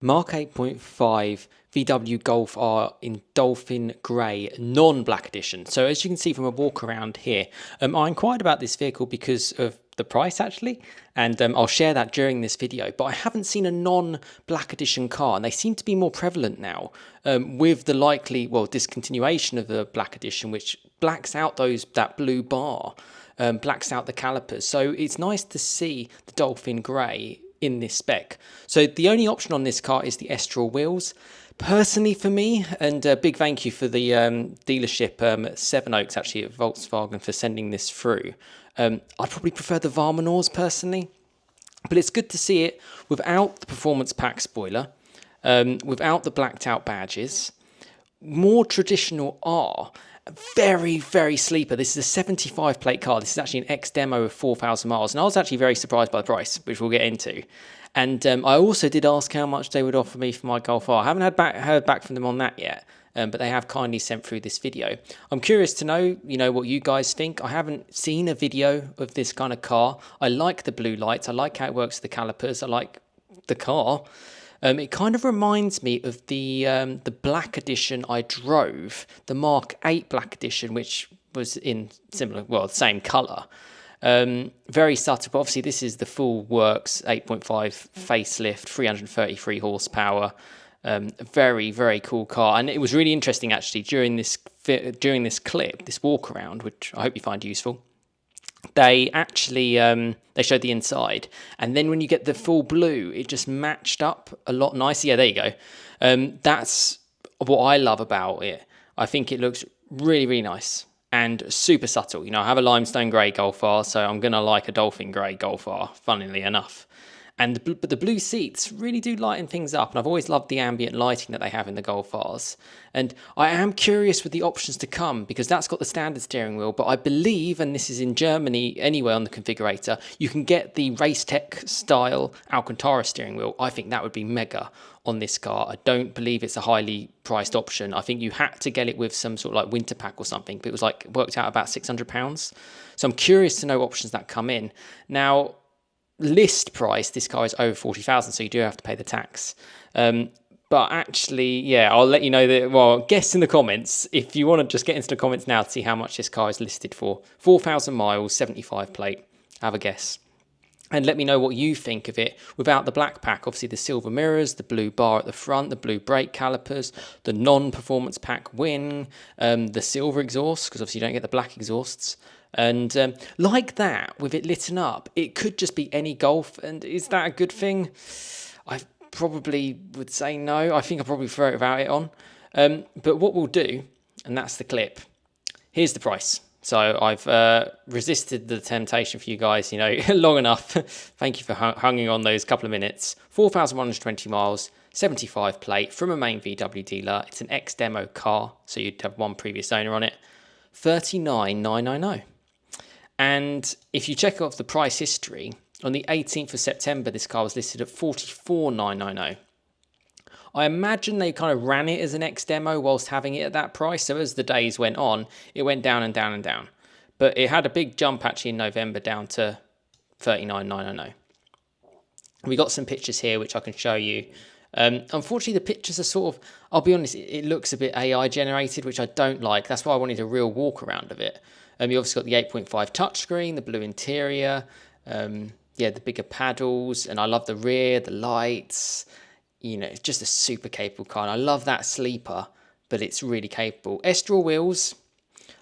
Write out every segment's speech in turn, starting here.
Mark 8.5 VW Golf R in Dolphin Grey non-black edition. So as you can see from a walk around here, I inquired about this vehicle because of the price actually, and I'll share that during this video, but I haven't seen a non-black edition car, and they seem to be more prevalent now, with the likely, well, discontinuation of the black edition, which blacks out that blue bar, blacks out the calipers. So it's nice to see the Dolphin Grey in this spec. So the only option on this car is the Estral wheels. Personally for me, and a big thank you for the dealership Sevenoaks actually at Volkswagen for sending this through. I'd probably prefer the Varmanors personally, but it's good to see it without the performance pack spoiler, without the blacked out badges, more traditional R. Very, very sleeper. This is a 75 plate car. This is actually an X demo of 4,000 miles. And I was actually very surprised by the price, which we'll get into. And I also did ask how much they would offer me for my Golf R. I haven't heard back from them on that yet, but they have kindly sent through this video. I'm curious to know, what you guys think. I haven't seen a video of this kind of car. I like the blue lights. I like how it works with the calipers. I like the car. It kind of reminds me of the black edition I drove, the Mark 8 black edition, which was in similar, well, the same colour. Very subtle, but obviously this is the full works 8.5 facelift, 333 horsepower. Very, very cool car, and it was really interesting actually during this clip, this walk around, which I hope you find useful. They actually they showed the inside, and then when you get the full blue, it just matched up a lot nicer. Yeah, there you go. That's what I love about it. I think it looks really, really nice and super subtle. I have a limestone grey Golf R, so I'm gonna like a Dolphin Grey Golf R, funnily enough. But the blue seats really do lighten things up, and I've always loved the ambient lighting that they have in the Golf Rs. And I am curious with the options to come, because that's got the standard steering wheel, but I believe, and this is in Germany anyway on the configurator, you can get the Race Tech style Alcantara steering wheel. I think that would be mega on this car. I don't believe it's a highly priced option. I think you had to get it with some sort of like winter pack or something, but it was worked out about £600. So I'm curious to know options that come in. Now, list price, this car is over 40,000, so you do have to pay the tax. But actually, yeah, I'll let you know that. Well, guess in the comments if you want to just get into the comments now to see how much this car is listed for. 4,000 miles, 75 plate. Have a guess. And let me know what you think of it without the black pack. Obviously, the silver mirrors, the blue bar at the front, the blue brake calipers, the non-performance pack wing, the silver exhaust, because obviously you don't get the black exhausts. And like that, with it lit up, it could just be any Golf. And is that a good thing? I probably would say no. I think I'll probably throw it without it on. But what we'll do, and that's the clip, here's the price. So I've resisted the temptation for you guys, long enough. Thank you for hanging on those couple of minutes. 4,120 miles, 75 plate from a main VW dealer. It's an X-demo car, so you'd have one previous owner on it. 39,990. And if you check off the price history, on the 18th of September, this car was listed at 44,990. I imagine they kind of ran it as an X demo whilst having it at that price. So as the days went on, it went down and down and down. But it had a big jump actually in November down to 39,990. We got some pictures here which I can show you. Unfortunately, the pictures are sort of, I'll be honest, it looks a bit AI generated, which I don't like. That's why I wanted a real walk around of it. You obviously got the 8.5 touchscreen, the blue interior, the bigger paddles, and I love the rear, the lights. It's just a super capable car. And I love that sleeper, but it's really capable. Estral wheels,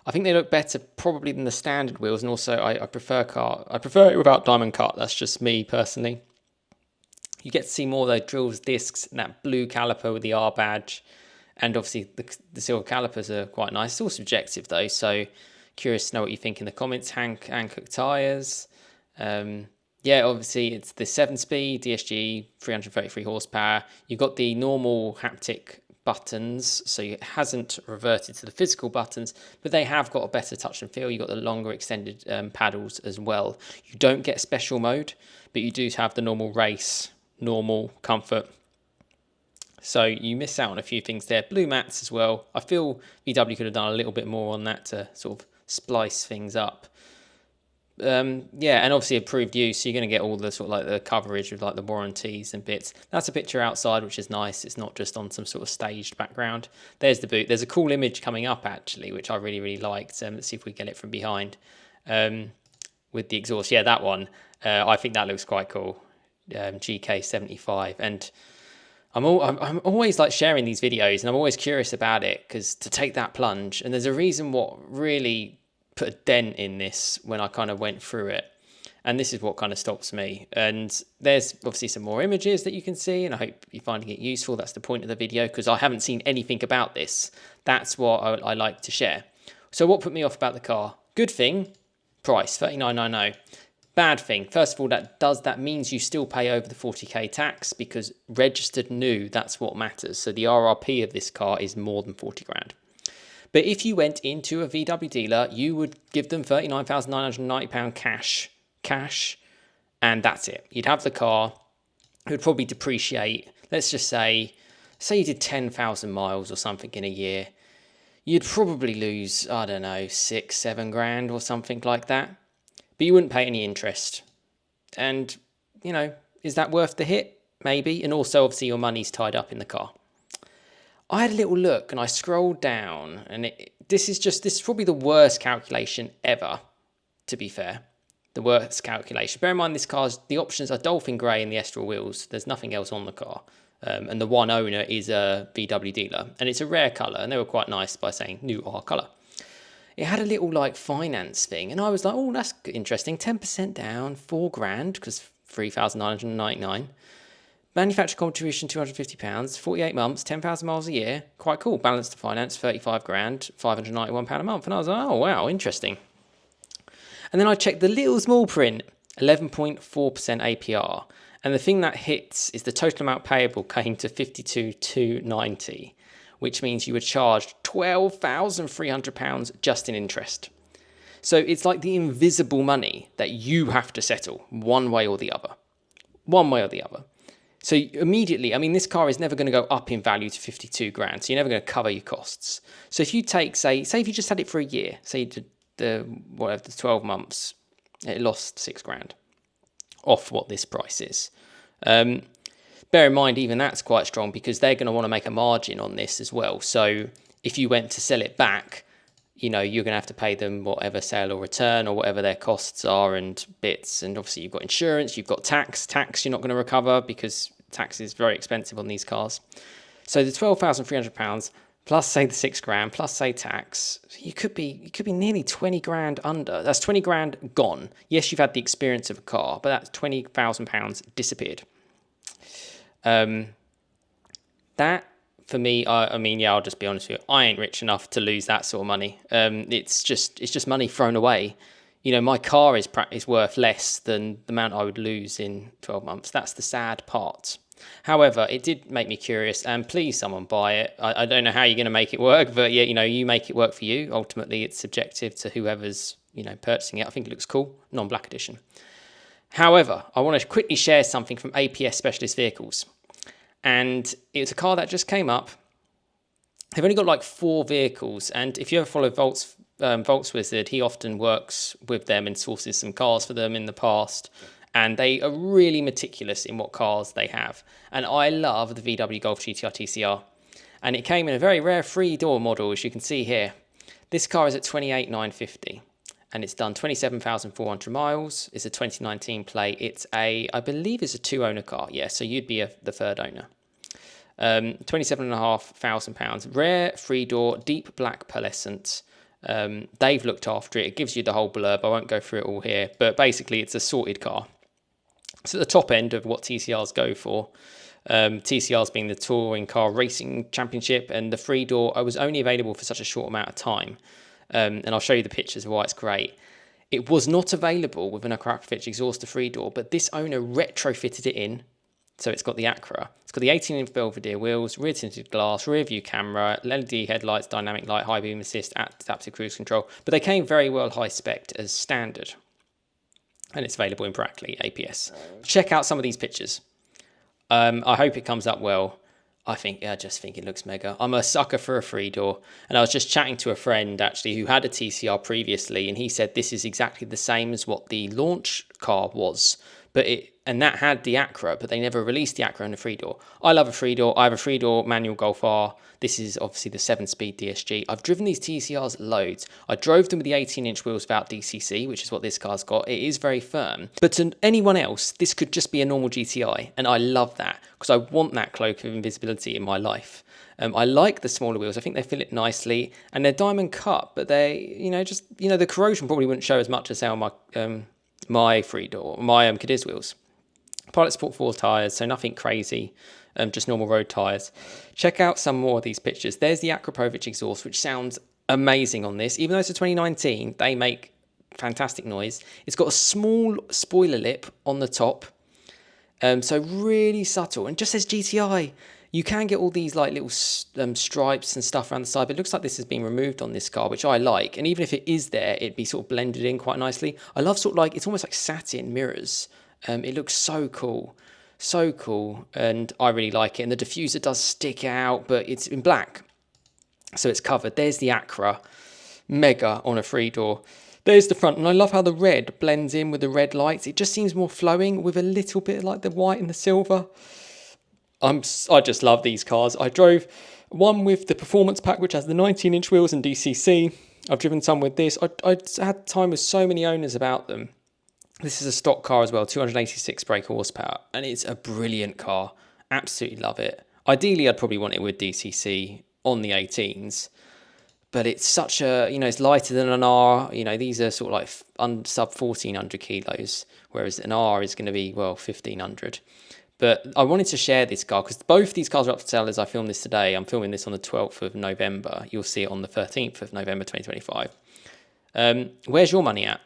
I think they look better probably than the standard wheels, and also I prefer it without diamond cut. That's just me personally. You get to see more of those drills, discs, and that blue caliper with the R badge, and obviously the silver calipers are quite nice. It's all subjective though, so curious to know what you think in the comments. Hankook tyres. Obviously it's the 7-speed DSG, 333 horsepower. You've got the normal haptic buttons, so it hasn't reverted to the physical buttons, but they have got a better touch and feel. You've got the longer extended paddles as well. You don't get special mode, but you do have the normal race, normal, comfort. So you miss out on a few things there. Blue mats as well. I feel VW could have done a little bit more on that to sort of splice things up. Yeah, and obviously approved use, so you're going to get all the sort of like the coverage with like the warranties and bits. That's a picture outside, which is nice. It's not just on some sort of staged background. There's the boot. There's a cool image coming up actually, which I really, really liked. Let's see if we get it from behind with the exhaust. Yeah, that one. I think that looks quite cool. GK75. And I'm always like sharing these videos, and I'm always curious about it because to take that plunge, and there's a reason what really put a dent in this when I kind of went through it, and this is what kind of stops me. And there's obviously some more images that you can see, and I hope you're finding it useful. That's the point of the video, because I haven't seen anything about this. That's what I like to share. So what put me off about the car? Good thing, price, $39.90. Bad thing, first of all, that means you still pay over the 40k tax, because registered new, that's what matters. So the RRP of this car is more than 40 grand. But if you went into a VW dealer, you would give them £39,990 cash, and that's it. You'd have the car. It would probably depreciate. Let's just say you did 10,000 miles or something in a year. You'd probably lose, I don't know, 6-7 grand or something like that. But you wouldn't pay any interest. And, you know, is that worth the hit? Maybe. And also, obviously, your money's tied up in the car. I had a little look and I scrolled down, and this is probably the worst calculation ever, to be fair. The worst calculation. Bear in mind, this car's, the options are Dolphin Grey and the Estoril wheels. There's nothing else on the car. And the one owner is a VW dealer. And it's a rare colour, and they were quite nice by saying new R colour. It had a little like finance thing, and I was like, oh, that's interesting. 10% down, 4 grand, because 3,999. Manufacturer contribution, £250, 48 months, 10,000 miles a year. Quite cool. Balance to finance, 35 grand, £591 a month. And I was like, oh, wow, interesting. And then I checked the little small print, 11.4% APR. And the thing that hits is the total amount payable came to 52,290, which means you were charged £12,300 just in interest. So it's like the invisible money that you have to settle one way or the other. One way or the other. So immediately, I mean, this car is never going to go up in value to 52 grand. So you're never going to cover your costs. So if you take, say if you just had it for a year, say you did the 12 months, it lost 6 grand off what this price is. Bear in mind, even that's quite strong, because they're going to want to make a margin on this as well. So if you went to sell it back, you know, you're going to have to pay them whatever sale or return or whatever their costs are and bits. And obviously you've got insurance, you've got tax you're not going to recover, because tax is very expensive on these cars. So the £12,300 plus say the 6 grand plus say tax, you could be nearly 20 grand under. That's 20 grand gone. Yes, you've had the experience of a car, but that's £20,000 disappeared. That for me, I mean, yeah, I'll just be honest with you. I ain't rich enough to lose that sort of money. It's just money thrown away. You know, my car is worth less than the amount I would lose in 12 months. That's the sad part. However, it did make me curious, and please someone buy it. I don't know how you're going to make it work, but yeah, you know, you make it work for you. Ultimately, it's subjective to whoever's, you know, purchasing it. I think it looks cool, non-black edition. However, I want to quickly share something from APS Specialist Vehicles. And it's a car that just came up. They've only got like 4 vehicles. And if you ever follow Volkswagen, he often works with them and sources some cars for them in the past. And they are really meticulous in what cars they have. And I love the VW Golf GTR TCR. And it came in a very rare 3-door model, as you can see here. This car is at 28,950. And it's done 27,400 miles. It's a 2019 plate. It's I believe it's a 2-owner car. Yeah, so you'd be the 3rd owner. £27,500. Rare 3-door, deep black pearlescent. They've looked after it. It gives you the whole blurb. I won't go through it all here. But basically, it's a sorted car. It's at the top end of what TCRs go for. TCRs being the Touring Car Racing Championship. And the 3-door was only available for such a short amount of time. And I'll show you the pictures of why it's great. It was not available with an Akrapovic exhaust 3-door, but this owner retrofitted it in. So it's got the Acura. It's got the 18-inch Belvedere wheels, rear tinted glass, rear view camera, LED headlights, dynamic light, high beam assist, adaptive cruise control. But they came very well high spec'd as standard. And it's available in Brackley, APS. Check out some of these pictures. I hope it comes up well. I just think it looks mega. I'm a sucker for a three door, and I was just chatting to a friend actually who had a TCR previously, and he said this is exactly the same as what the launch car was, and that had the Acura, but they never released the Acura in a three door. I love a three door. I have a three door manual Golf R. This is obviously the 7-speed DSG. I've driven these TCRs loads. I drove them with the 18-inch wheels without DCC, which is what this car's got. It is very firm. But to anyone else, this could just be a normal GTI, and I love that because I want that cloak of invisibility in my life. I like the smaller wheels. I think they fill it nicely, and they're diamond cut, but they, the corrosion probably wouldn't show as much as say on my three door, my Cadiz wheels. Pilot Sport 4 tyres, so nothing crazy, just normal road tyres. Check out some more of these pictures. There's the Akrapovic exhaust, which sounds amazing on this. Even though it's a 2019, they make fantastic noise. It's got a small spoiler lip on the top, so really subtle, and just says GTI. You can get all these like little stripes and stuff around the side, but it looks like this has been removed on this car, which I like. And even if it is there, it'd be sort of blended in quite nicely. I love sort of like, it's almost like satin mirrors. It looks so cool, and I really like it. And the diffuser does stick out, but it's in black, so it's covered. There's the Acura, mega on a three door. There's the front, and I love how the red blends in with the red lights. It just seems more flowing with a little bit like the white and the silver. I just love these cars. I drove one with the performance pack, which has the 19-inch wheels and DCC. I've driven some with this. I had time with so many owners about them. This is a stock car as well, 286 brake horsepower, and it's a brilliant car. Absolutely love it. Ideally, I'd probably want it with DCC on the 18s, but it's such a, it's lighter than an R. These are sort of like sub 1,400 kilos, whereas an R is going to be, 1,500. But I wanted to share this car because both these cars are up for sale as I film this today. I'm filming this on the 12th of November. You'll see it on the 13th of November 2025. Where's your money at?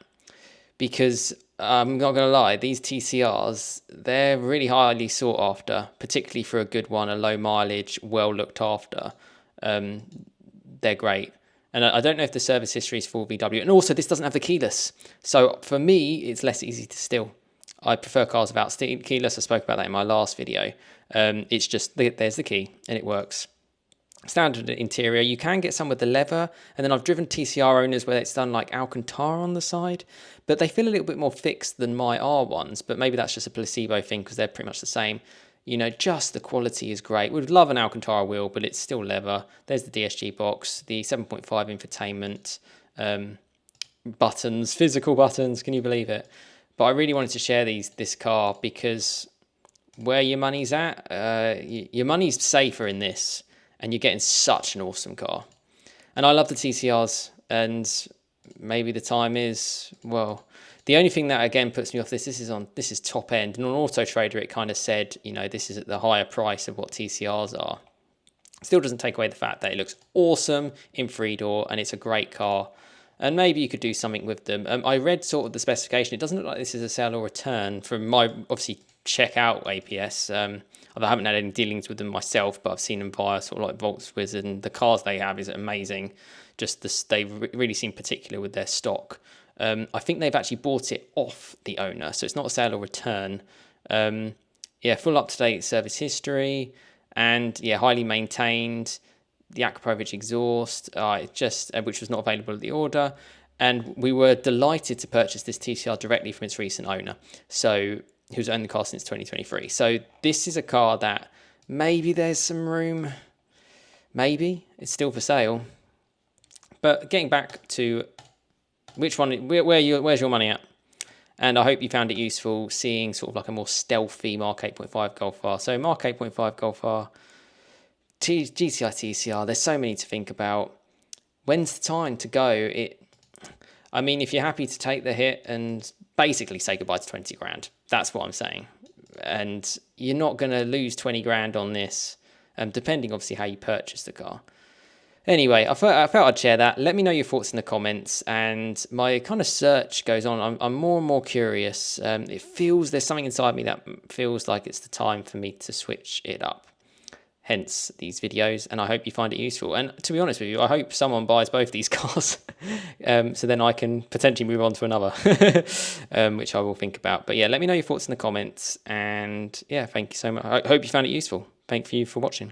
Because I'm not going to lie, these TCRs, they're really highly sought after, particularly for a good one, a low mileage, well looked after. They're great. And I don't know if the service history is full VW. And also, this doesn't have the keyless. So for me, it's less easy to steal. I prefer cars without keyless. I spoke about that in my last video. It's just, there's the key, and it works. Standard interior. You can get some with the leather, and then I've driven TCR owners where it's done like Alcantara on the side, but they feel a little bit more fixed than my R ones, but maybe that's just a placebo thing because they're pretty much the same. Just the quality is great. We'd love an Alcantara wheel, but it's still leather. There's the DSG box, the 7.5 infotainment, buttons, physical buttons, can you believe it? But I really wanted to share this car because where your money's at, your money's safer in this, and you're getting such an awesome car. And I love the TCRs, and maybe the time is, the only thing that again puts me off this is top end. And on Auto Trader, it kind of said, this is at the higher price of what TCRs are. Still doesn't take away the fact that it looks awesome in three door, and it's a great car. And maybe you could do something with them. I read sort of the specification. It doesn't look like this is a sale or return from my, obviously, checkout APS. I haven't had any dealings with them myself, but I've seen them via sort of like Volkswagen, and the cars they have is amazing. They really seem particular with their stock. I think they've actually bought it off the owner, so it's not a sale or return. Full up-to-date service history, and highly maintained. The Akrapovic exhaust, which was not available at the order, and we were delighted to purchase this TCR directly from its recent owner, who's owned the car since 2023. So this is a car that maybe there's some room, maybe it's still for sale. But getting back to which one, where's your money at? And I hope you found it useful seeing sort of like a more stealthy Mark 8.5 Golf R. So Mark 8.5 Golf R, GTI TCR, there's so many to think about. When's the time to go? If you're happy to take the hit and basically say goodbye to 20 grand, that's what I'm saying. And you're not going to lose 20 grand on this, depending obviously how you purchase the car. Anyway, I felt I'd share that. Let me know your thoughts in the comments, and my kind of search goes on. I'm more and more curious. There's something inside me that feels like it's the time for me to switch it up. Hence these videos, and I hope you find it useful. And to be honest with you, I hope someone buys both these cars, so then I can potentially move on to another, which I will think about. But let me know your thoughts in the comments, and thank you so much. I hope you found it useful. Thank you for watching.